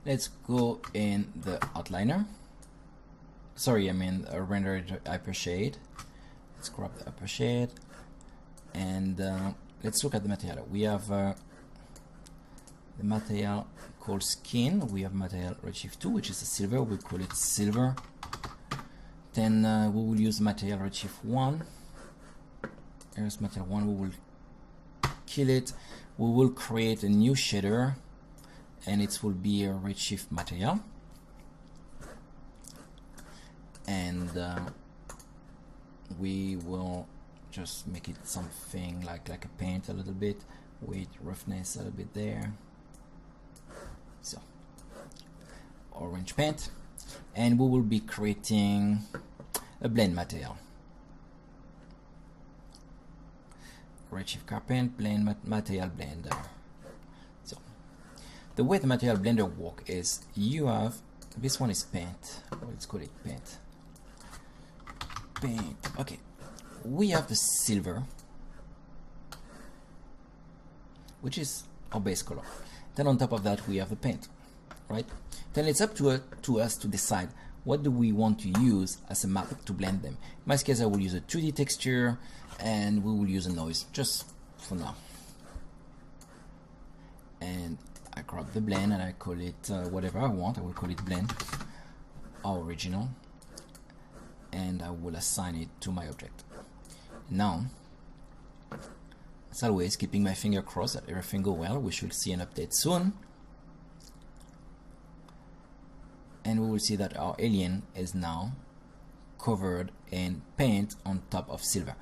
Let's go in the outliner. Sorry, I mean render upper shade. Let's grab the upper shade and let's look at the material. We have the material called skin. We have material redshift 2, which is a silver. We call it silver. Then we will use material redshift 1. Here's material 1. We will kill it. We will create a new shader, and it will be a redshift material. And we will just make it something like a paint a little bit with roughness a little bit there. So orange paint, and we will be creating a blend material. Redshift Carpent blend material blender. So the way the material blender work is you have this one is paint. Let's call it paint. Paint. Okay, we have the silver, which is our base color. Then on top of that we have the paint, right? Then it's up to us to decide what do we want to use as a map to blend them. In my case, I will use a 2D texture, and we will use a noise just for now. And I grab the blend and I call it whatever I want. I will call it blend, our original, and I will assign it to my object. Now, as always, keeping my finger crossed that everything go well. We should see an update soon, and we will see that our alien is now covered in paint on top of silver.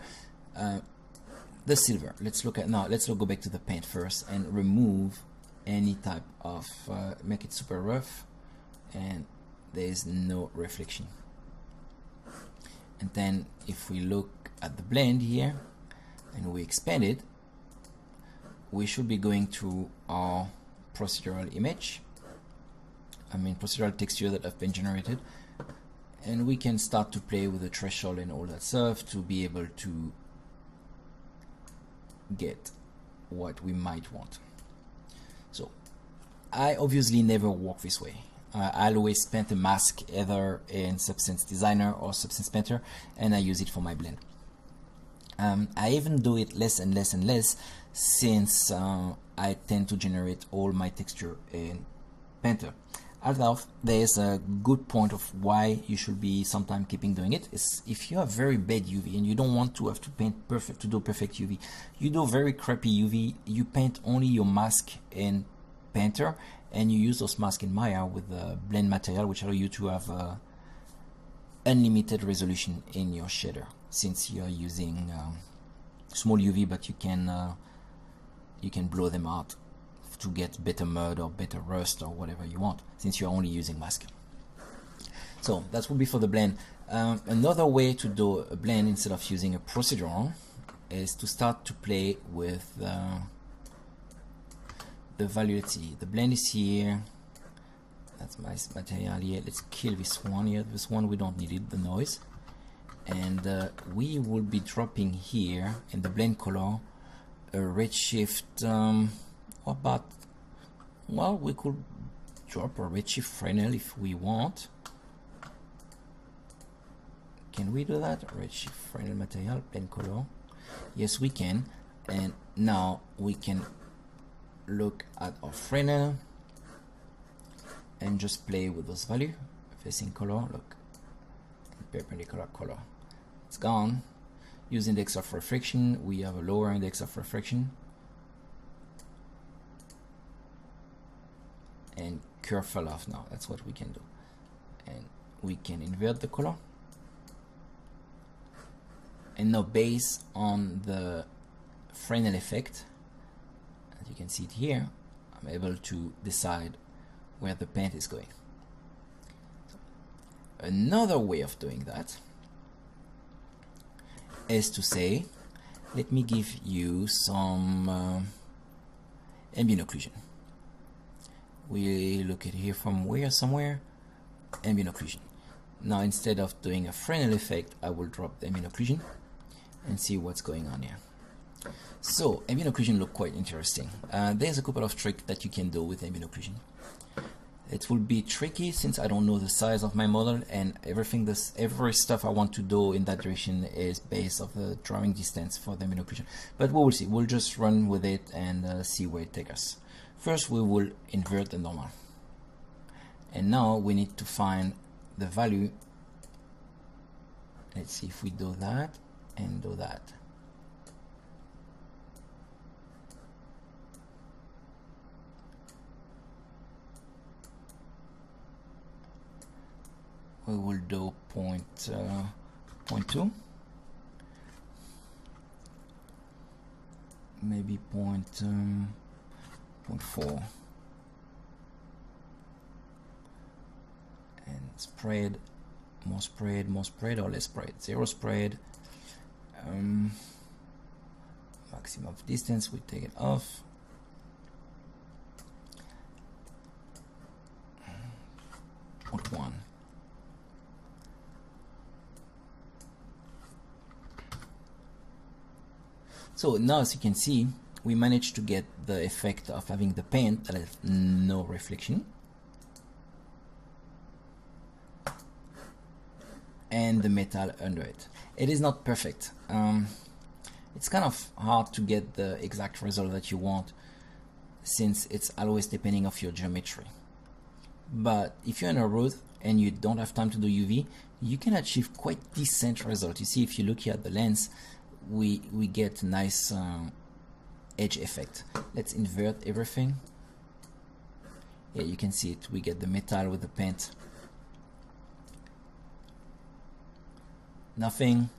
The silver, let's look at now. Let's go back to the paint first and remove any type of make it super rough, and there is no reflection. And then if we look at the blend here and we expand it, we should be going to our procedural image, procedural texture that have been generated, and we can start to play with the threshold and all that stuff to be able to get what we might want. So I obviously never work this way. I always paint a mask either in Substance Designer or Substance Painter, and I use it for my blend. I even do it less and less and less since I tend to generate all my texture in Painter. Although there's a good point of why you should be sometime keeping doing it is if you have very bad UV and you don't want to have to paint perfect to do perfect UV, you do very crappy UV, you paint only your mask in Painter, and you use those masks in Maya with the blend material, which allow you to have unlimited resolution in your shader, since you are using small UV, but you can blow them out to get better mud or better rust or whatever you want, since you're only using mask. So that would be for the blend. Another way to do a blend instead of using a procedural is to start to play with the value. Let's see, the blend is here. That's my material here. Let's kill this one here. This one we don't need it, the noise. And we will be dropping here in the blend color a redshift. About, well, we could drop a redshift Fresnel if we want. Can we do that? Redshift Fresnel material, blend color. Yes, we can. And now we can look at our Fresnel and just play with those values. Facing color, look, perpendicular color, it's gone. Use index of refraction, we have a lower index of refraction, and curve fell off. Now that's what we can do, and we can invert the color. And now based on the Fresnel effect, as you can see it here, I'm able to decide where the paint is going. Another way of doing that is to say, let me give you some ambient occlusion. We look at here from where, somewhere, ambient occlusion. Now instead of doing a Fresnel effect, I will drop the ambient occlusion and see what's going on here. So ambient occlusion look quite interesting. There's a couple of tricks that you can do with ambient occlusion. It will be tricky since I don't know the size of my model, and every stuff I want to do in that direction is based off the drawing distance for the main occlusion. But we will see. We'll just run with it and see where it takes us. First, we will invert the normal. And now we need to find the value. Let's see if we do that and do that. We will do point 2, maybe point 4, and spread, more spread, or less spread, 0 spread. Maximum of distance, we take it off. Point 1. So now, as you can see, we managed to get the effect of having the paint that has no reflection and the metal under it. It is not perfect. It's kind of hard to get the exact result that you want since it's always depending on your geometry. But if you're in a road and you don't have time to do UV, you can achieve quite decent result. You see, if you look here at the lens, we get nice edge effect. Let's invert everything. Yeah, you can see it. We get the metal with the paint. Nothing,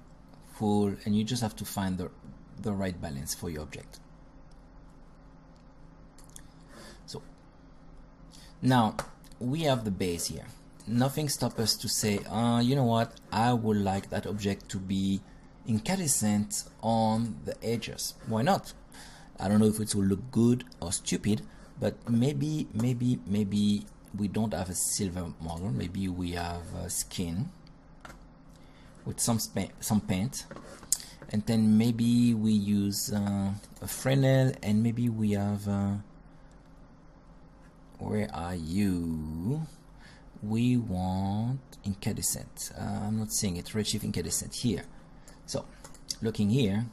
full, and you just have to find the right balance for your object. So now we have the base here. Nothing stops us to say, you know what, I would like that object to be incandescent on the edges. Why not? I don't know if it will look good or stupid, but maybe we don't have a silver model. Maybe we have a skin with some paint, and then maybe we use a Fresnel, and maybe we have where are you? We want incandescent. I'm not seeing it. Redshift incandescent here. So looking here,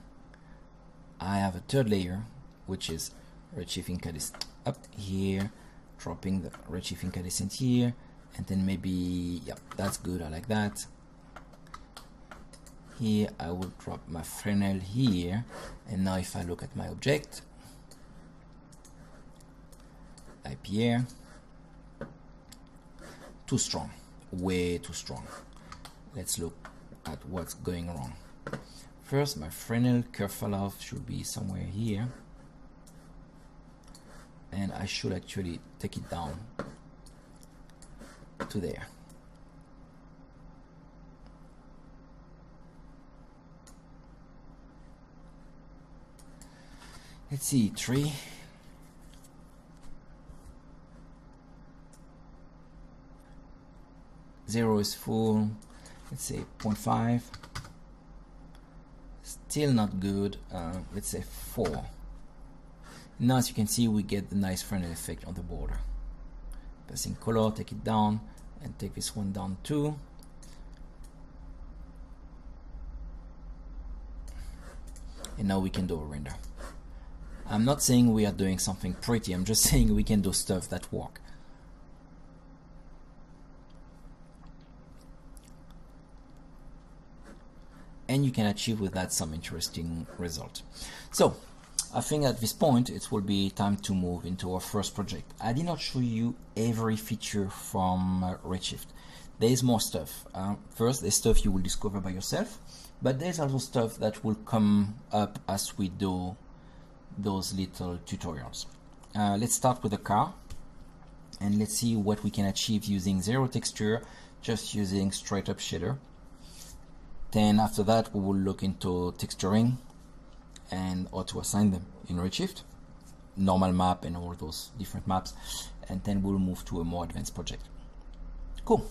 I have a third layer, which is redshift incandescent up here, dropping the redshift incandescent here, and then maybe, yeah, that's good. I like that. Here I will drop my Fresnel here, and now if I look at my object, IPR, too strong, way too strong. Let's look at what's going wrong. First, my Fresnel curve falloff should be somewhere here, and I should actually take it down to there. Let's see, 3. Zero is full. Let's say 0.5. Still not good. Let's say 4. Now, as you can see, we get the nice Fresnel effect on the border. Passing color, take it down, and take this one down too. And now we can do a render. I'm not saying we are doing something pretty, I'm just saying we can do stuff that work. And you can achieve with that some interesting result. So I think at this point it will be time to move into our first project. I did not show you every feature from Redshift. There is more stuff. First, there's stuff you will discover by yourself, but there's also stuff that will come up as we do those little tutorials. Let's start with the car, and let's see what we can achieve using zero texture, just using straight up shader. Then after that, we will look into texturing and how to assign them in Redshift, normal map and all those different maps, and then we'll move to a more advanced project. Cool.